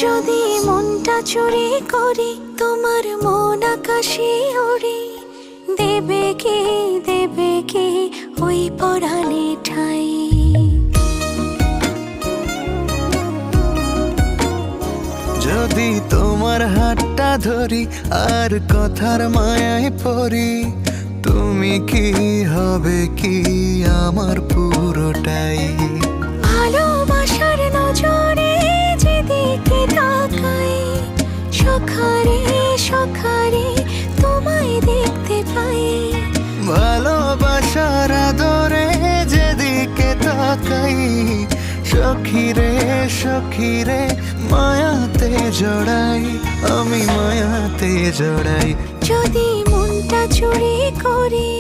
যদি মনটা চুরি করি তোমার মন আকাশে ওড়ে, দেবে কি ওই পরাণে ঠাই। যদি তোমার হাতটা ধরি আর কথার মায়ায় পড়ি, তুমি কি হবে কি আমার পুরোটাই। ভালোবাসার নজরে যেদিকে তাকাই, সখারে সখারে তোমায় দেখতে পাই। ভালোবাসার আদরে যেদিকে তাকাই, সখিরে সখিরে মায়াতে জড়াই, আমি মায়াতে জড়াই। যদি মনটা চুরি করি